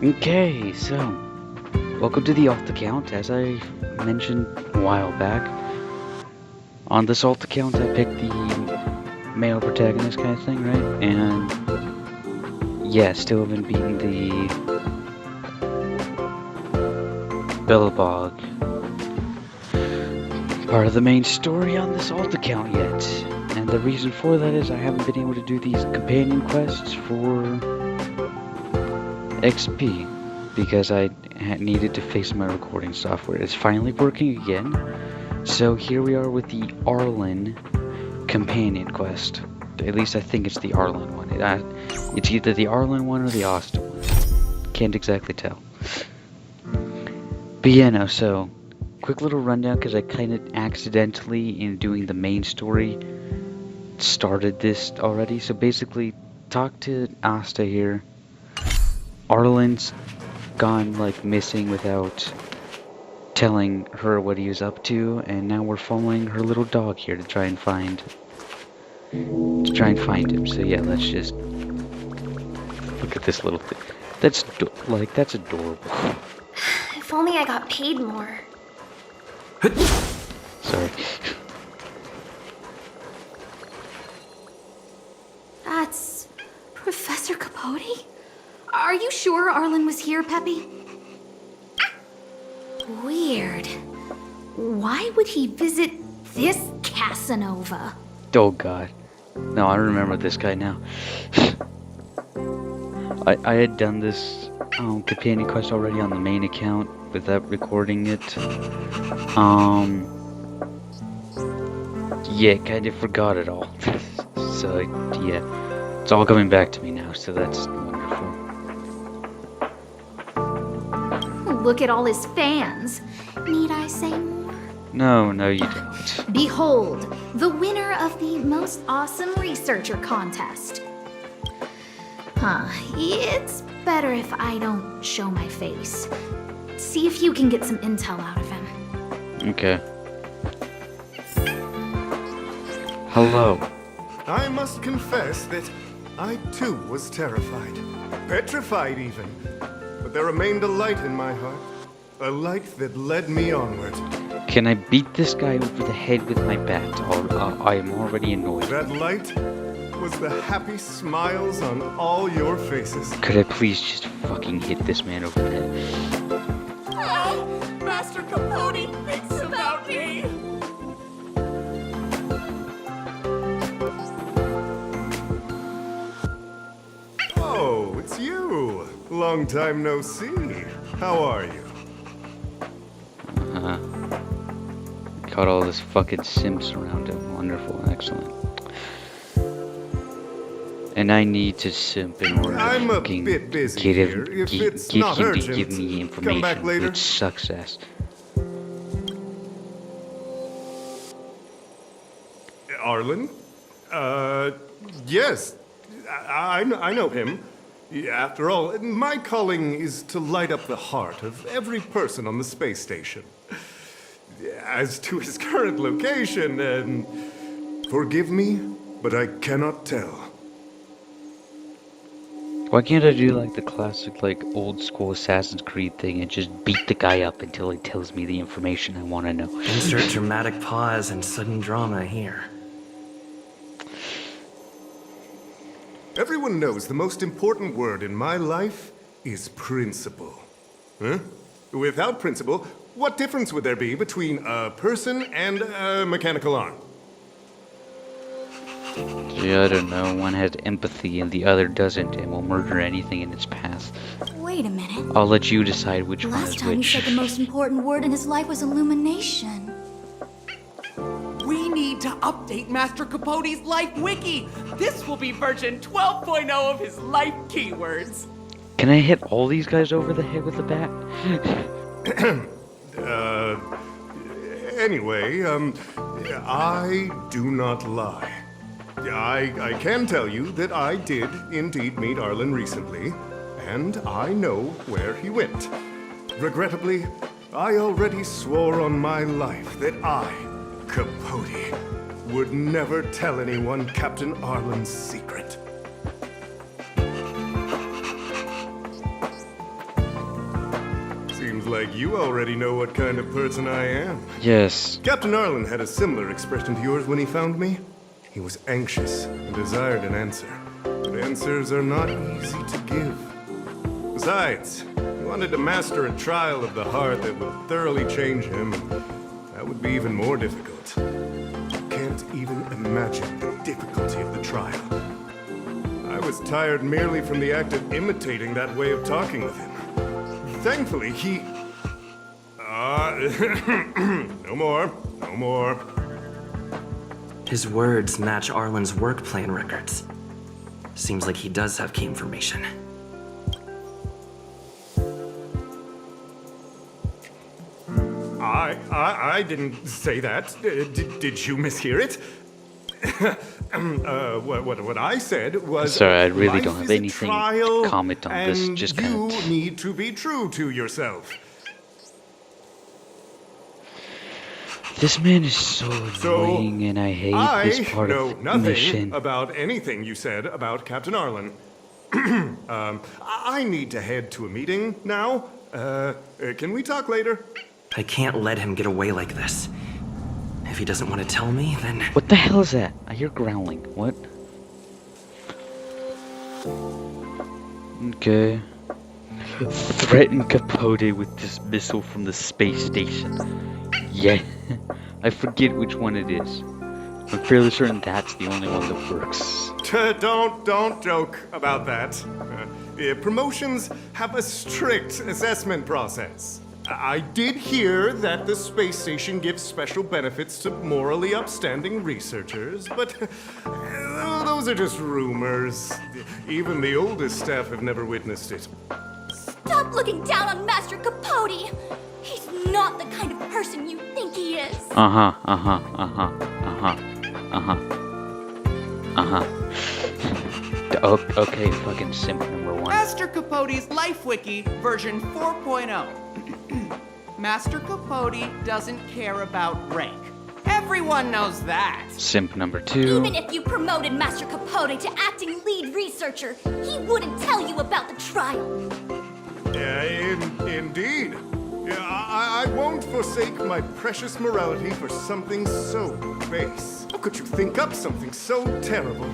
Okay, so welcome to the alt account. As I mentioned a while back, on this alt account I picked the male protagonist kind of thing, right? And yeah, still haven't beaten the Billabog part of the main story on this alt account yet. And the reason for that is I haven't been able to do these companion quests for XP because I needed to fix my recording software. It's finally working again. So here we are with the Arlen companion quest. At least I think it's the Arlen one. It's either the Arlen one or the Austin one. Can't exactly tell. But yeah, no, so quick little rundown because I kind of accidentally, in doing the main story, started this already. So basically, talk to Asta here. Arlen's gone like missing without telling her what he was up to, and now we're following her little dog here to try and find him. So yeah, let's just look at this little thing. That's adorable. If only I got paid more. Sorry. That's Professor Capote? Are you sure Arlen was here, Peppy? Weird. Why would he visit this Casanova? Oh god. No, I remember this guy now. I had done this companion quest already on the main account without recording it. Yeah, kind of forgot it all. So yeah, it's all coming back to me now, so that's wonderful. Look at all his fans. Need I say more? No, you don't. Behold, the winner of the Most Awesome Researcher contest. It's better if I don't show my face. See if you can get some intel out of him. Okay. Hello. I must confess that I too was terrified. Petrified even. But there remained a light in my heart. A light that led me onward. Can I beat this guy over the head with my bat? Or I am already annoyed. That light was the happy smiles on all your faces. Could I please just fucking hit this man over the head? Oh, Master Capote thinks about me! Oh, it's you. Long time no see. How are you? Got all this fucking simps around him. Wonderful, excellent. And I need to simp in order I'm to a fucking bit busy get here. him, If it's get not him urgent, to give me come back information, later. which sucks ass. Arlen? Yes. I know him. After all, my calling is to light up the heart of every person on the space station. As to his current location, forgive me, but I cannot tell. Why can't I do like the classic, like old school Assassin's Creed thing and just beat the guy up until he tells me the information I want to know? Insert dramatic pause and sudden drama here. Everyone knows the most important word in my life is principle. Huh? Without principle, what difference would there be between a person and a mechanical arm? Gee, I don't know. One has empathy and the other doesn't and will murder anything in its path. Wait a minute. I'll let you decide which one Last is time he which. said the most important word in his life was illumination. We need to update Master Capote's Life Wiki. This will be version 12.0 of his life keywords. Can I hit all these guys over the head with a bat? Anyway, I do not lie. I can tell you that I did indeed meet Arlen recently, and I know where he went. Regrettably, I already swore on my life that I, Capote, would never tell anyone Captain Arlen's secret. like you already know what kind of person I am. Yes. Captain Arlen had a similar expression to yours when he found me. He was anxious and desired an answer. But answers are not easy to give. Besides, he wanted to master a trial of the heart that would thoroughly change him. That would be even more difficult. You can't even imagine the difficulty of the trial. I was tired merely from the act of imitating that way of talking with him. Thankfully, he... no more. No more. His words match Arlen's work plan records. Seems like he does have key information. I didn't say that. Did you mishear it? What I said was... Sorry, I really life don't have is a anything trial, to comment on this. and Just you kind of... need to be true to yourself. This man is so annoying, and I hate this part know of the nothing mission. about anything you said about Captain Arlen. I need to head to a meeting now. Can we talk later? I can't let him get away like this. If he doesn't want to tell me, then... What the hell is that? I hear growling. What? Okay. Threaten Capote with dismissal from the space station. Yeah. I forget which one it is. I'm fairly certain that's the only one that works. Don't joke about that. Promotions have a strict assessment process. I did hear that the space station gives special benefits to morally upstanding researchers, but those are just rumors. Even the oldest staff have never witnessed it. Stop looking down on Master Capote! He's not the kind of person you think he is. Okay, fucking simp number one. Master Capote's Life Wiki version 4.0. Master Capote doesn't care about rank. Everyone knows that. Simp number two. Even if you promoted Master Capote to acting lead researcher, he wouldn't tell you about the trial. Indeed. I won't forsake my precious morality for something so base. How could you think up something so terrible?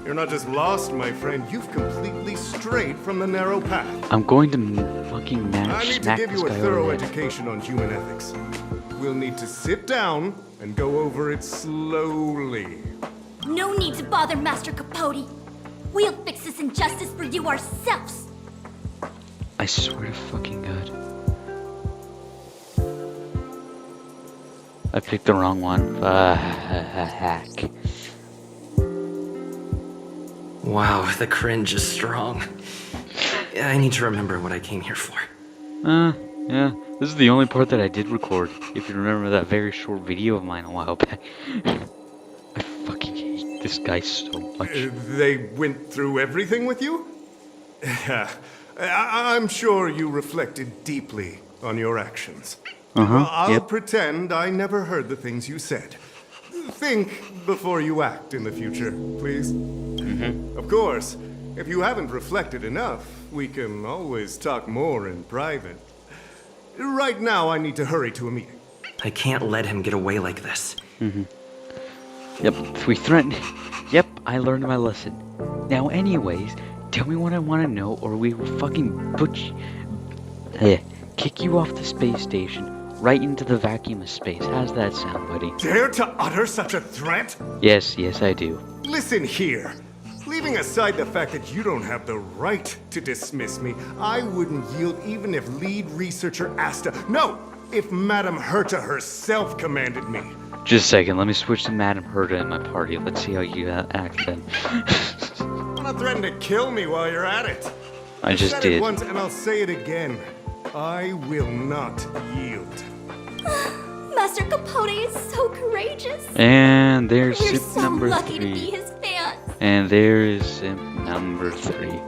You're not just lost, my friend. You've completely strayed from the narrow path. I'm going to fucking I need to smack give this you a guy thorough over the head. education on human ethics. We'll need to sit down and go over it slowly. No need to bother Master Capote. We'll fix this injustice for you ourselves. I swear to fucking God. I picked the wrong one. Hack. Wow, the cringe is strong. I need to remember what I came here for. Yeah. This is the only part that I did record. If you remember that very short video of mine a while back. I fucking hate this guy so much. They went through everything with you? I'm sure you reflected deeply on your actions. Well, I'll pretend I never heard the things you said. Think before you act in the future, please. Of course, if you haven't reflected enough, we can always talk more in private. Right now, I need to hurry to a meeting. I can't let him get away like this. Yep, we threatened. Yep, I learned my lesson. Now, anyways, tell me what I want to know, or we will fucking kick you off the space station, right into the vacuum of space. How's that sound, buddy? Dare to utter such a threat? Yes, I do. Listen here. Leaving aside the fact that you don't have the right to dismiss me, I wouldn't yield even if lead researcher Asta... No! If Madame Herta herself commanded me. Just a second, let me switch to Madame Herta in my party. Let's see how you act then. Do not threaten to kill me while you're at it. I just said did. it once and I'll say it again. I will not yield. Master Capote is so courageous. And there's We're simp so number lucky 3. to be his fans. And there is simp number 3.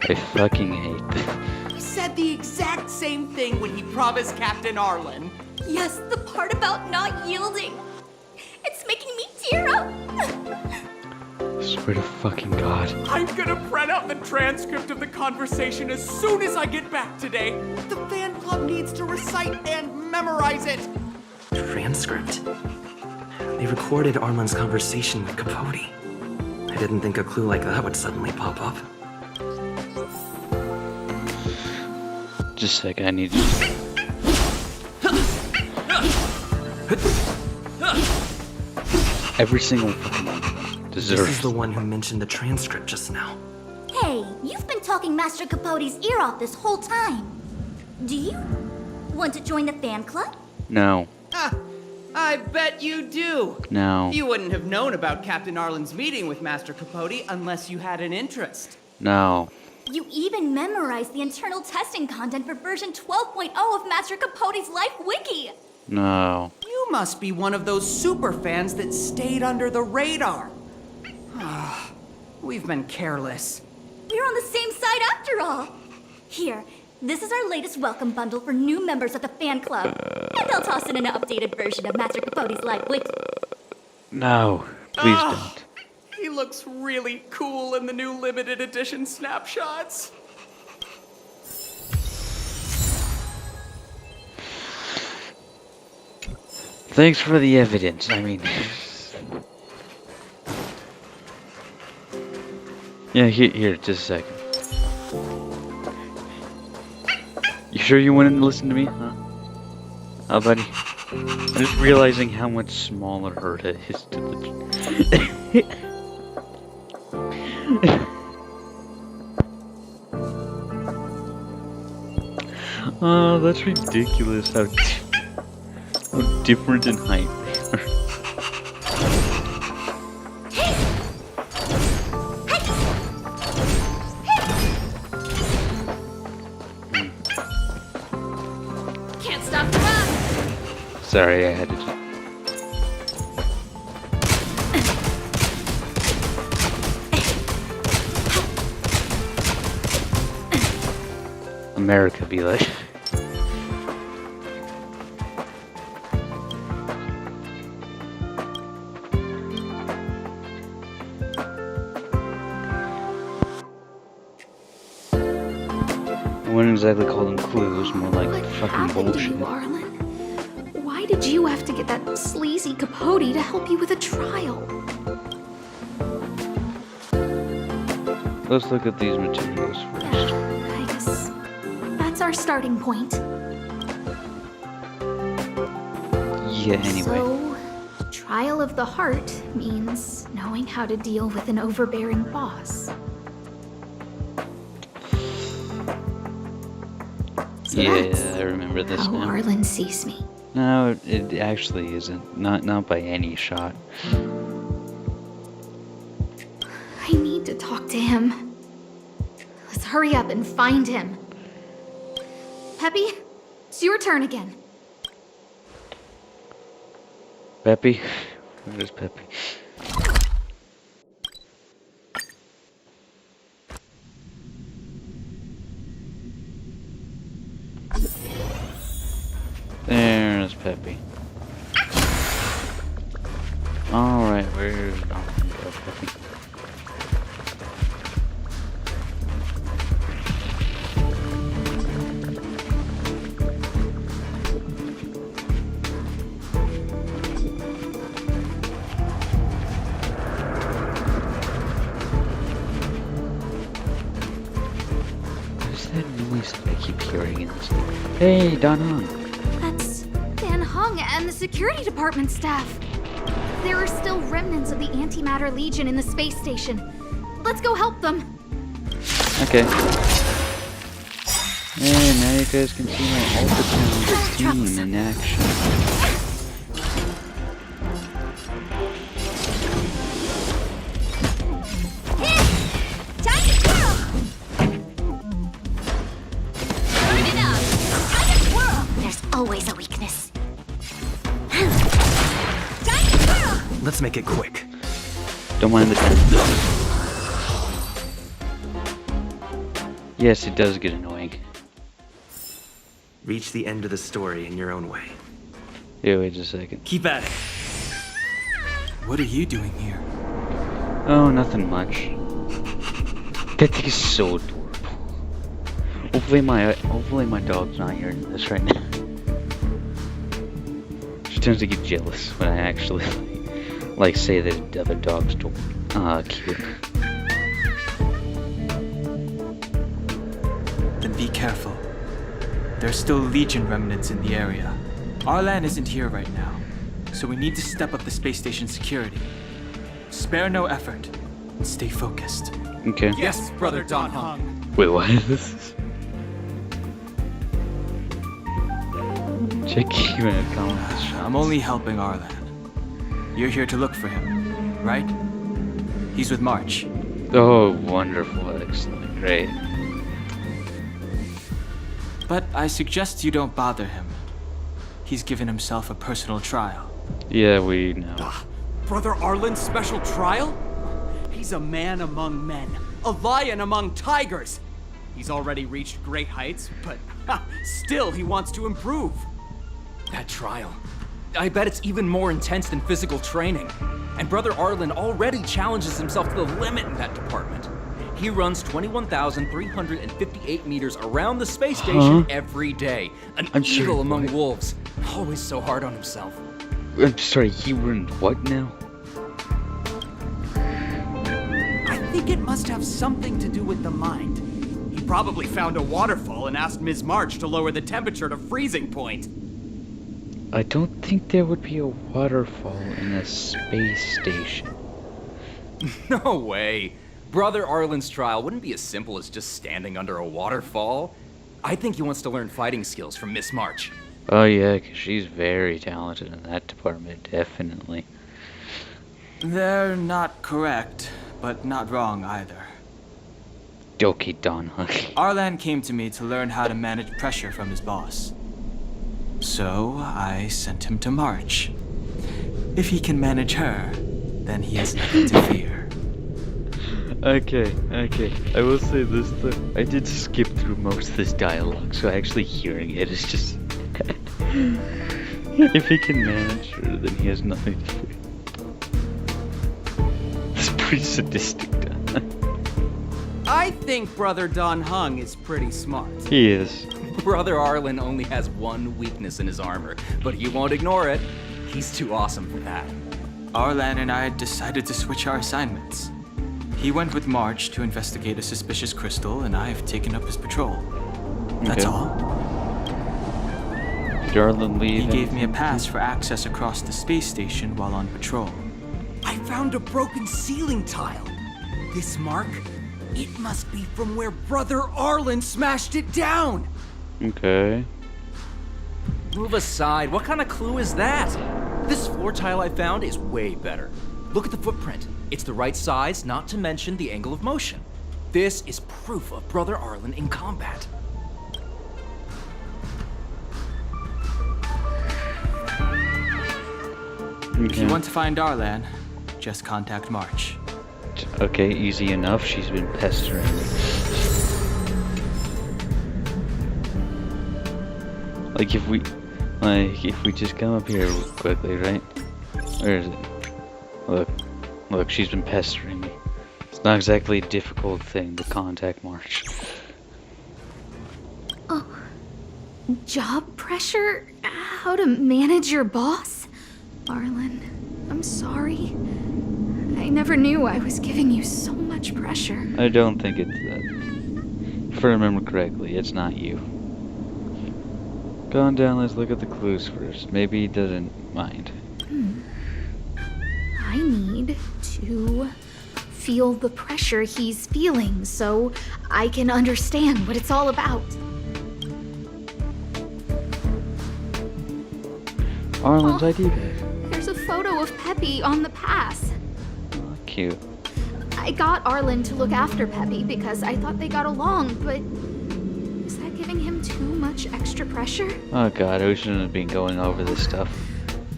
I fucking hate this. He said the exact same thing when he promised Captain Arlen. Yes, the part about not yielding. It's making me tear up. Swear to fucking God. I'm gonna print out the transcript of the conversation as soon as I get back today. The fan club needs to recite and memorize it. Transcript? They recorded Arlen's conversation with Capote. I didn't think a clue like that would suddenly pop up. Just a second, I need to... Every single fucking one of them deserves... This is the one who mentioned the transcript just now. Hey, you've been talking Master Capote's ear off this whole time. Do you want to join the fan club? No. Ah, I bet you do. No. You wouldn't have known about Captain Arlen's meeting with Master Capote unless you had an interest. No. You even memorized the internal testing content for version 12.0 of Master Capote's Life Wiki. No. You must be one of those super fans that stayed under the radar. Ah, we've been careless. We're on the same side after all. Here, this is our latest welcome bundle for new members of the fan club. And I'll toss in an updated version of Master Capote's Life Wiki. No. Please don't. He looks really cool in the new limited edition snapshots. Thanks for the evidence. I mean... Yeah, here, just a second. You sure you wanted to listen to me, huh? Oh, buddy. I'm just realizing how much smaller Herta is to the... Oh, that's ridiculous how different in height they are. Can't stop the run. Sorry, I had to... America be like... I wouldn't exactly call them clues, more like What fucking happened bullshit. to you, Arlen? Why did you have to get that sleazy Capote to help you with a trial? Let's look at these materials first. I guess that's our starting point. Yeah, anyway. So, trial of the heart means knowing how to deal with an overbearing boss. So that's Yeah, I remember this how now. Arlen sees me. No, it actually isn't. Not by any shot. I need to talk to him. Let's hurry up and find him. Peppy, it's your turn again. Peppy? Where's Peppy? There's Peppy. Alright, where's Peppy? What is that noise that I keep hearing in this? Hey, Don Hong. That's Dan Hung and the security department staff. There are still remnants of the Antimatter Legion in the space station. Let's go help them. Okay. Hey, now you guys can see my Ultra Pounder team in action. Time to twirl! Turn it up! Time to twirl! There's always a weakness. Time to twirl! Let's make it quick. Don't mind the time. Yes, it does get annoying. Reach the end of the story in your own way. Yeah, wait just a second. Keep at it. What are you doing here? Oh, nothing much. That thing is so adorable. Hopefully my dog's not hearing this right now. She tends to get jealous when I actually like say that other dogs don't cute. Then be careful. There's still Legion remnants in the area. Arlan isn't here right now, so we need to step up the space station security. Spare no effort and stay focused. Okay. Yes, Brother Don Hung. Wait, what is this? Check you in a comment. I'm only helping Arlan. You're here to look for him, right? He's with March. Oh, wonderful, excellent, great. But I suggest you don't bother him. He's given himself a personal trial. Yeah, we know. Brother Arlen's special trial? He's a man among men, a lion among tigers. He's already reached great heights, but still he wants to improve. That trial. I bet it's even more intense than physical training. And Brother Arlen already challenges himself to the limit in that department. He runs 21,358 meters around the space station every day. An eagle among wolves. Always so hard on himself. I'm sorry, he ruined what now? I think it must have something to do with the mind. He probably found a waterfall and asked Ms. March to lower the temperature to freezing point. I don't think there would be a waterfall in a space station. No way. Brother Arlen's trial wouldn't be as simple as just standing under a waterfall. I think he wants to learn fighting skills from Miss March. Oh yeah, 'cause she's very talented in that department, definitely. They're not correct, but not wrong either. Okay, Don Huck. Arlan came to me to learn how to manage pressure from his boss. So I sent him to March. If he can manage her, then he has nothing to fear. Okay. I will say this though. I did skip through most of this dialogue, so actually hearing it is just... If he can manage her, then he has nothing to fear. It's pretty sadistic, Don. I think Brother Don Hung is pretty smart. He is. Brother Arlen only has one weakness in his armor, but he won't ignore it. He's too awesome for that. Arlan and I decided to switch our assignments. He went with March to investigate a suspicious crystal, and I've taken up his patrol. That's Okay. all. Did Arlen leave? He gave me a pass for access across the space station while on patrol. I found a broken ceiling tile. This mark, it must be from where Brother Arlen smashed it down. Okay. Move aside. What kind of clue is that? This floor tile I found is way better. Look at the footprint. It's the right size, not to mention the angle of motion. This is proof of Brother Arlen in combat. If you want to find Arlan, just contact March. Okay, easy enough. She's been pestering me. Like if we just come up here real quickly, right? Where is it? Look, she's been pestering me. It's not exactly a difficult thing to contact March. Oh, job pressure? How to manage your boss? Arlen, I'm sorry. I never knew I was giving you so much pressure. I don't think it's that. If I remember correctly, it's not you. Go on down, let's look at the clues first. Maybe he doesn't mind. I need to feel the pressure he's feeling so I can understand what it's all about. Arlen's Oh. ID bag. There's a photo of Peppy on the pass. Oh, cute. I got Arlen to look after Peppy because I thought they got along, but is that giving him too much extra pressure? Oh god, we shouldn't have been going over this stuff.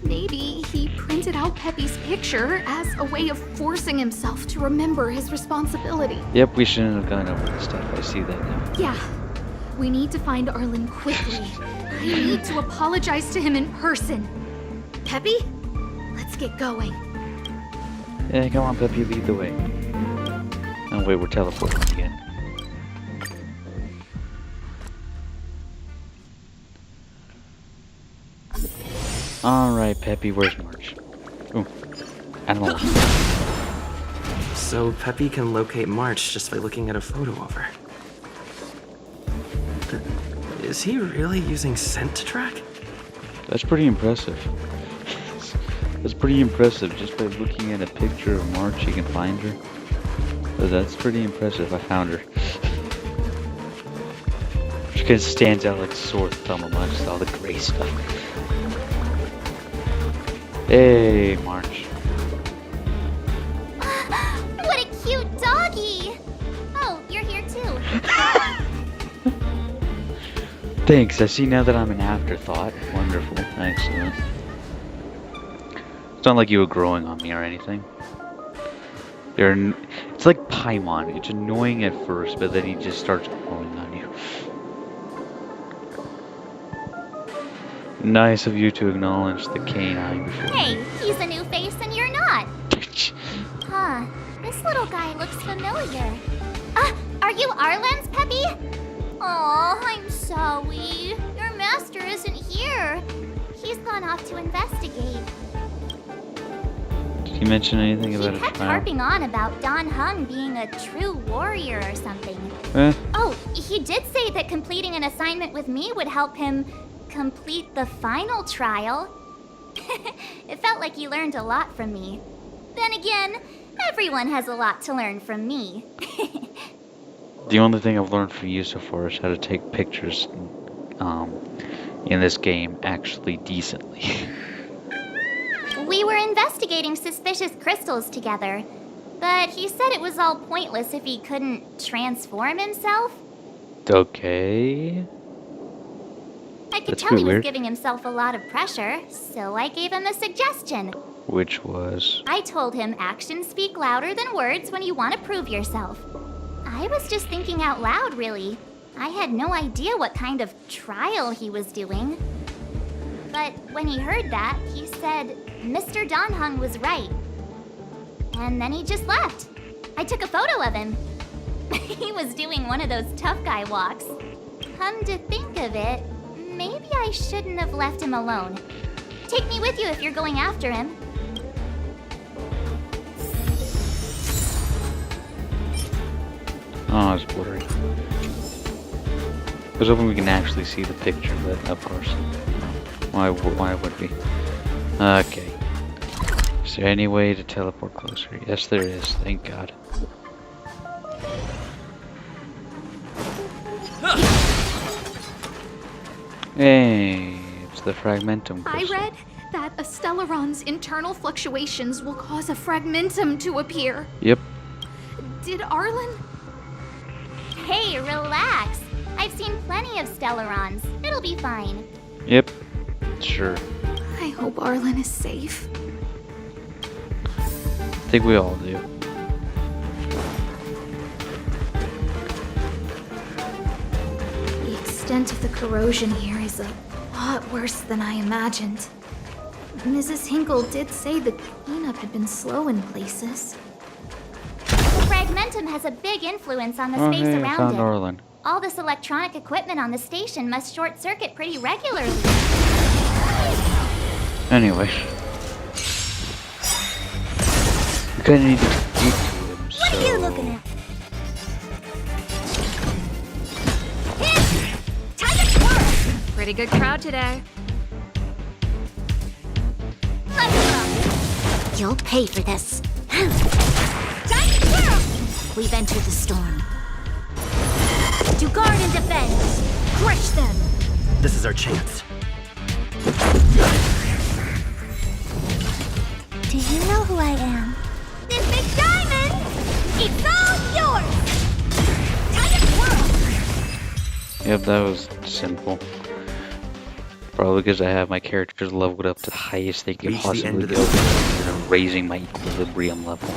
Maybe he printed out Peppy's picture as a way of forcing himself to remember his responsibility. Yep, we shouldn't have gone over this stuff. I see that now. Yeah, we need to find Arlen quickly. I need to apologize to him in person. Peppy, let's get going. Hey, come on, Peppy, lead the way. Oh wait, we're teleporting again. Alright, Peppy, where's March? Ooh, animal. So Peppy can locate March just by looking at a photo of her. Is he really using scent to track? That's pretty impressive. That's pretty impressive. Just by looking at a picture of March, you can find her. But that's pretty impressive. I found her. She kind of stands out like a sore thumb amongst all the gray stuff. Hey, March. What a cute doggy! Oh, you're here too. Thanks. I see now that I'm an afterthought. Wonderful. Excellent. It's not like you were growing on me or anything. It's like Paimon. It's annoying at first, but then he just starts growing on you. Nice of you to acknowledge the canine before. Hey, he's a new face and you're not. Huh, this little guy looks familiar. Are you Arlen's Peppy? Aw, I'm sorry. Your master isn't here. He's gone off to investigate. Did he mention anything about He a kept trial? harping on about Don Hung being a true warrior or something. Oh, he did say that completing an assignment with me would help him complete the final trial. It felt like he learned a lot from me. Then again, everyone has a lot to learn from me. The only thing I've learned from you so far is how to take pictures in this game actually decently. We were investigating suspicious crystals together, but he said it was all pointless if he couldn't transform himself. Okay. I could That's tell he was weird. giving himself a lot of pressure, so I gave him a suggestion. Which was? I told him actions speak louder than words when you want to prove yourself. I was just thinking out loud, really. I had no idea what kind of trial he was doing. But when he heard that, he said Mr. Don Hung was right. And then he just left. I took a photo of him. He was doing one of those tough guy walks. Come to think of it, maybe I shouldn't have left him alone. Take me with you if you're going after him. Oh, it's blurry. I was hoping we can actually see the picture, but of course. Why would we? Okay. Is there any way to teleport closer? Yes, there is. Thank God. Hey, it's the fragmentum I crystal. read that a Stellaron's internal fluctuations will cause a fragmentum to appear. Yep. Did Arlen? Hey, relax. I've seen plenty of Stellarons. It'll be fine. Yep. Sure. I hope Arlen is safe. I think we all do. The extent of the corrosion here is a lot worse than I imagined. Mrs. Hinkle did say the cleanup had been slow in places. The fragmentum has a big influence on the Oh, space hey, I around found it. Arlen. All this electronic equipment on the station must short circuit pretty regularly. Anyway. We kinda need to speak to him, so... What are you looking at? Time to twirl! Pretty good crowd today. Let's go! You'll pay for this. Time to twirl! We've entered the storm. To guard and defend! Crush them! This is our chance. Do you know who I am? This big diamond! It's all yours! Time to twirl! Yep, that was simple. Probably because I have my characters leveled up to the highest they can Reach the end possibly of the go, and I'm raising my equilibrium level.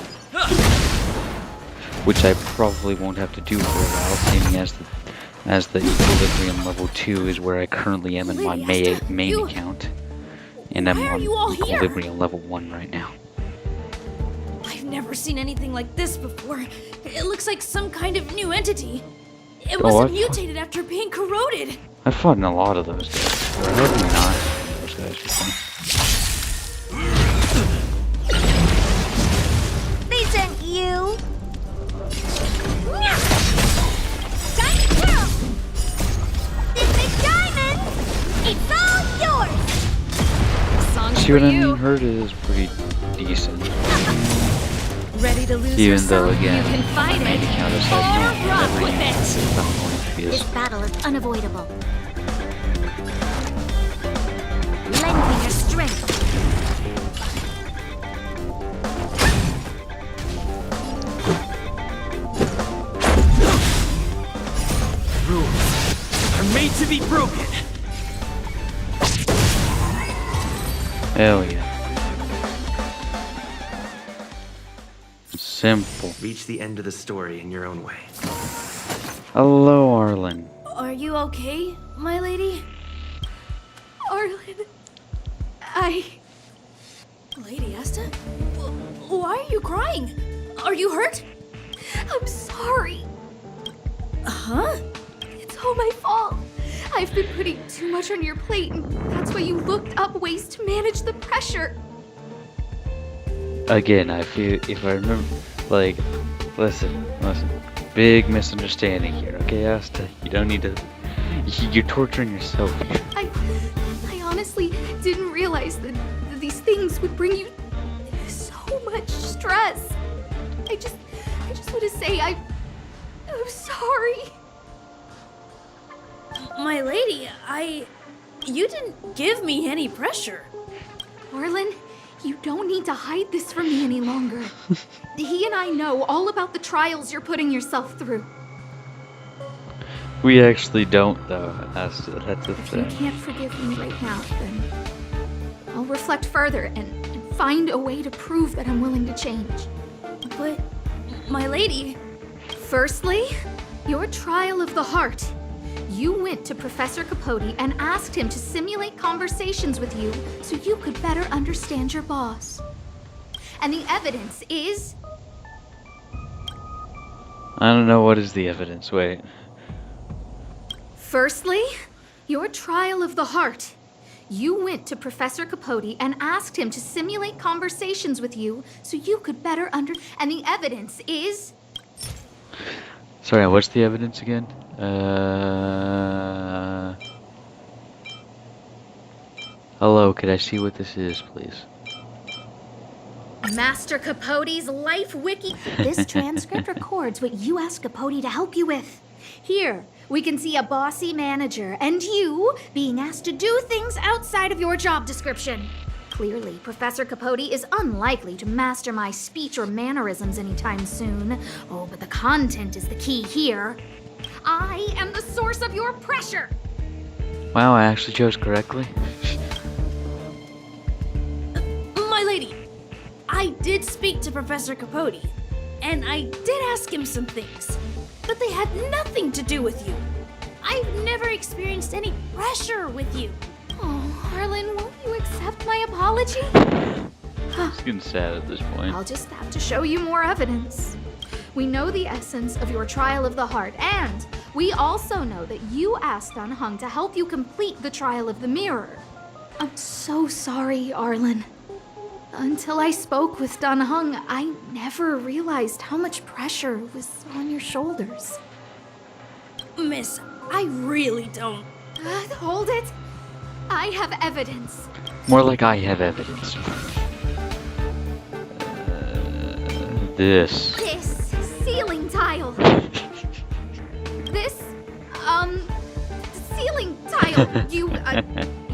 Which I probably won't have to do for a while, seeing as the equilibrium level 2 is where I currently am in my main account. And I'm Why are on you all here? equilibrium level 1 right now. I've never seen anything like this before. It looks like some kind of new entity. It Oh, wasn't I've- mutated after being corroded. I've fought in a lot of those guys. Or have you not? Those guys before. They sent you. This big diamond, it's all yours. Song's See for what I you. mean? Hurt is pretty decent. Ready to lose Even yourself? though, again, you can fight it. how to say Or no, rock every with it. is not going to be This as battle is unavoidable. Lend me your strength. Rules are made to be broken. hell yeah. Simple. Reach the end of the story in your own way. Hello, Arlen. Are you okay, my lady? Arlen, Lady Asta? Why are you crying? Are you hurt? I'm sorry. Huh? It's all my fault. I've been putting too much on your plate, and that's why you looked up ways to manage the pressure. Again, I feel, if I remember, like, listen. Big misunderstanding here, okay, Asta? You don't need to, you're torturing yourself here. I honestly didn't realize that these things would bring you so much stress. I just want to say I'm sorry. My lady, you didn't give me any pressure. Arlen, you don't need to hide this from me any longer. He and I know all about the trials you're putting yourself through. We actually don't, though, Asta, that's the If you thing. can't forgive me right now, then I'll reflect further and find a way to prove that I'm willing to change. But, my lady, Firstly, your trial of the heart. You went to Professor Capote and asked him to simulate conversations with you so you could better understand your boss. And the evidence is... I don't know, what is the evidence? Wait. Firstly, your trial of the heart. You went to Professor Capote and asked him to simulate conversations with you so you could better And the evidence is... Sorry, what's the evidence again? Hello, could I see what this is, please? Master Capote's Life Wiki. This transcript records what you asked Capote to help you with. Here, we can see a bossy manager and you being asked to do things outside of your job description. Clearly, Professor Capote is unlikely to master my speech or mannerisms anytime soon. Oh, but the content is the key here. I am the source of your pressure. Wow, I actually chose correctly. my lady, I did speak to Professor Capote, and I did ask him some things, but they had nothing to do with you. I've never experienced any pressure with you. Oh, Harlan, won't you accept my apology? It's getting sad at this point. I'll just have to show you more evidence. We know the essence of your trial of the heart, and we also know that you asked Dunhung to help you complete the trial of the mirror. I'm so sorry, Arlen. Until I spoke with Dunhung, I never realized how much pressure was on your shoulders. Miss, I really don't. Hold it. I have evidence. More like I have evidence. This. This ceiling tile. This, ceiling tile.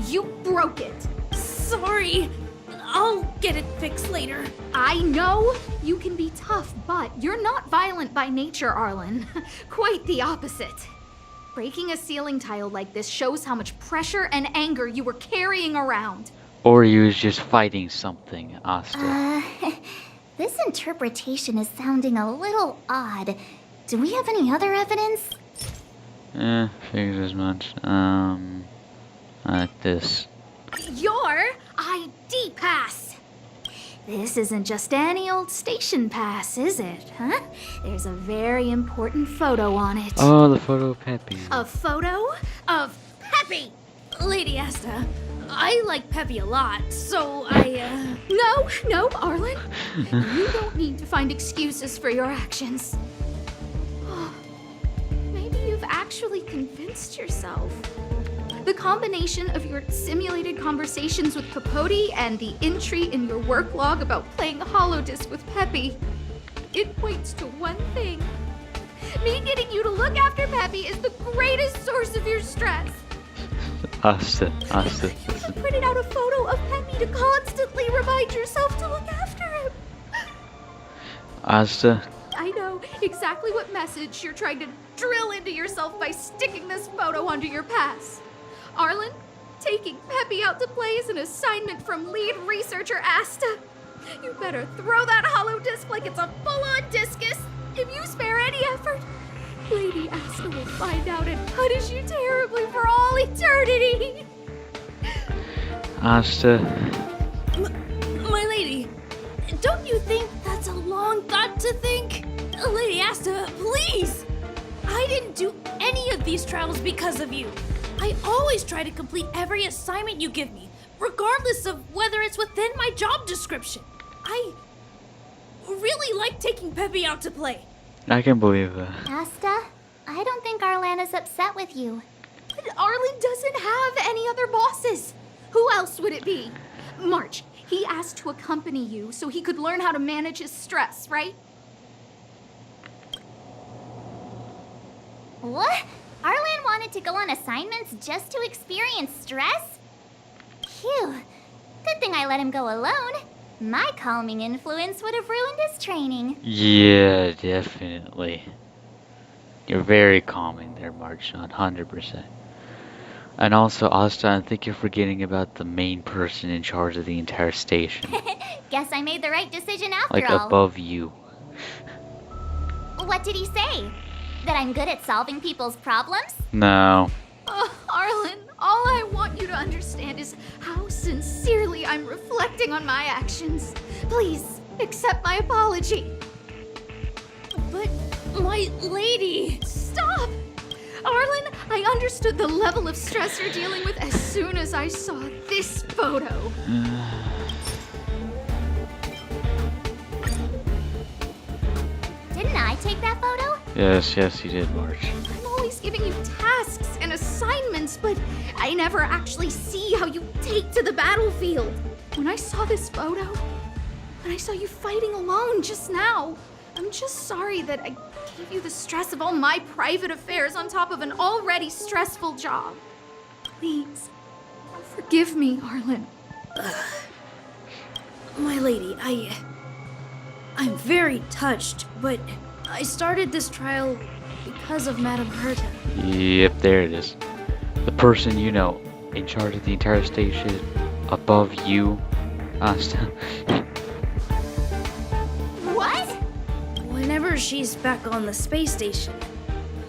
You broke it. Sorry. I'll get it fixed later. I know you can be tough, but you're not violent by nature, Arlen. Quite the opposite. Breaking a ceiling tile like this shows how much pressure and anger you were carrying around. Or you was just fighting something, Asta. This interpretation is sounding a little odd. Do we have any other evidence? Figures as much. Like this. Your ID pass. This isn't just any old station pass, is it, huh? There's a very important photo on it. Oh, the photo of Peppy. A photo of Peppy! Lady Asta, I like Peppy a lot, so No, Arlen. You don't need to find excuses for your actions. Maybe you've actually convinced yourself. The combination of your simulated conversations with Capote and the entry in your work log about playing holodisc with Peppy, it points to one thing. Me getting you to look after Peppy is the greatest source of your stress. Asta, You printed out a photo of Peppy to constantly remind yourself to look after him. Asta. I know exactly what message you're trying to drill into yourself by sticking this photo onto your pass. Arlen, taking Peppy out to play is an assignment from lead researcher Asta. You better throw that holodisc like it's a full-on discus. If you spare any effort, Lady Asta will find out and punish you terribly for all eternity. Asta. My lady, don't you think that's a long thought to think? Lady Asta, please! I didn't do any of these trials because of you. I always try to complete every assignment you give me, regardless of whether it's within my job description. I really like taking Peppy out to play. I can believe that. Asta, I don't think Arlan is upset with you. But Arlen doesn't have any other bosses. Who else would it be? March, he asked to accompany you so he could learn how to manage his stress, right? What? Arlan wanted to go on assignments just to experience stress? Phew. Good thing I let him go alone. My calming influence would have ruined his training. Yeah, definitely. You're very calming there, March, 100%. And also, Asta, I think you're forgetting about the main person in charge of the entire station. Guess I made the right decision after Like, all. above you. What did he say? That I'm good at solving people's problems? No. Arlen, all I want you to understand is how sincerely I'm reflecting on my actions. Please, accept my apology. But, my lady... Stop! Arlen, I understood the level of stress you're dealing with as soon as I saw this photo. Didn't I take that photo? Yes, you did, March. I'm always giving you tasks and assignments, but I never actually see how you take to the battlefield. When I saw this photo, when I saw you fighting alone just now, I'm just sorry that I gave you the stress of all my private affairs on top of an already stressful job. Please, forgive me, Arlen. My lady, I'm very touched, but I started this trial because of Madame Herta. Yep, there it is. The person you know, in charge of the entire station, above you, Asta. What? Whenever she's back on the space station,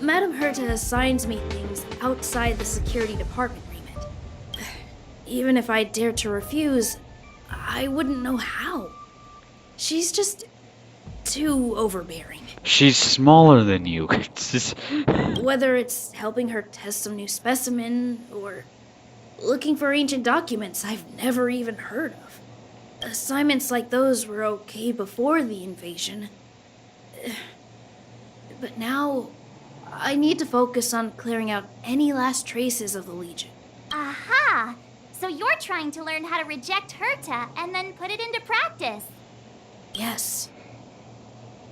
Madame Herta assigns me things outside the security department remit. Even if I dared to refuse, I wouldn't know how. She's just too overbearing. She's smaller than you. Whether it's helping her test some new specimen, or looking for ancient documents I've never even heard of. Assignments like those were okay before the invasion. But now, I need to focus on clearing out any last traces of the Legion. Aha! So you're trying to learn how to reject Herta and then put it into practice. Yes.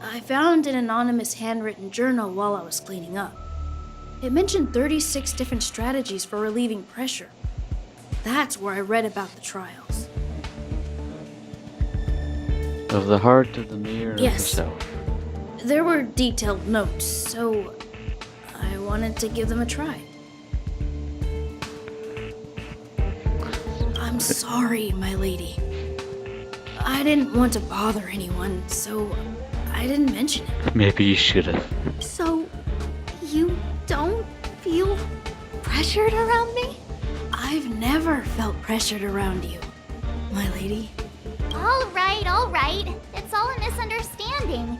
I found an anonymous handwritten journal while I was cleaning up. It mentioned 36 different strategies for relieving pressure. That's where I read about the trials. Of the heart, of the mirror, Yes. of the self. There were detailed notes, so I wanted to give them a try. I'm sorry, my lady. I didn't want to bother anyone, so I didn't mention it. Maybe you should have. So, you don't feel pressured around me? I've never felt pressured around you, my lady. All right. It's all a misunderstanding.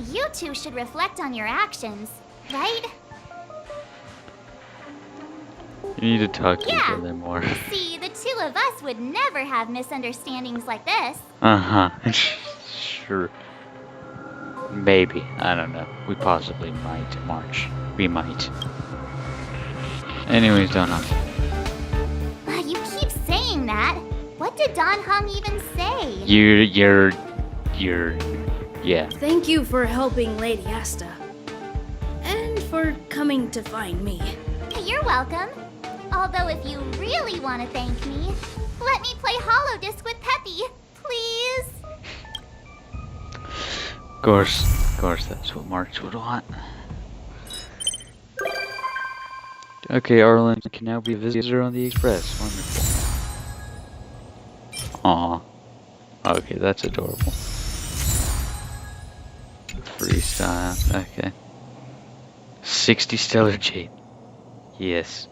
You two should reflect on your actions, right? You need to talk to each Yeah. other more. See, the two of us would never have misunderstandings like this. Uh-huh. Sure. Maybe. I don't know. We possibly might, March. We might. Anyways, don't know. You keep saying that. What did Don Hung even say? Yeah. Thank you for helping Lady Asta. And for coming to find me. You're welcome. Although if you really want to thank me, let me play Hollow Disc with Peppy, please. Of course, that's what March would want. Okay, Arlen can now be a visitor on the Express. Wonderful. Aw. Okay, that's adorable. Freestyle. Okay. 60 stellar jade. Yes.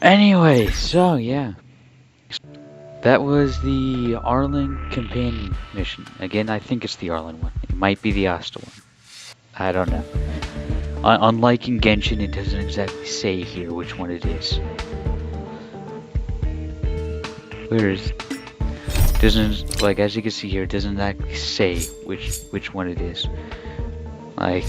Anyway, so yeah. That was the Arlen companion mission. Again, I think it's the Arlen one. It might be the Asta one. I don't know. Unlike in Genshin, it doesn't exactly say here which one it is. Where is... Doesn't, like, as you can see here, it doesn't actually say which one it is. Like...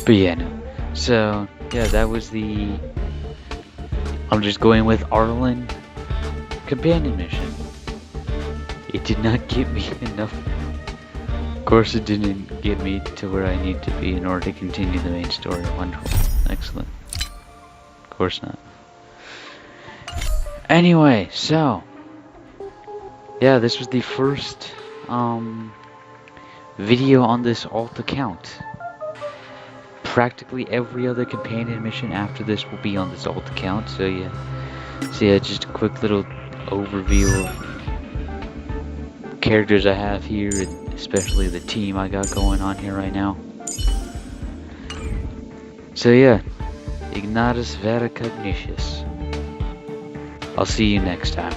But yeah, no. So, yeah, that was the... I'm just going with Arlen companion mission. It did not give me enough. Of course it didn't get me to where I need to be in order to continue the main story. Wonderful. Excellent. Of course not. Anyway, so yeah, this was the first video on this alt account. Practically every other companion mission after this will be on this alt account, so yeah. So yeah, just a quick little overview of characters I have here, and especially the team I got going on here right now. So yeah, Ignatus Vera Cognitius. I'll see you next time.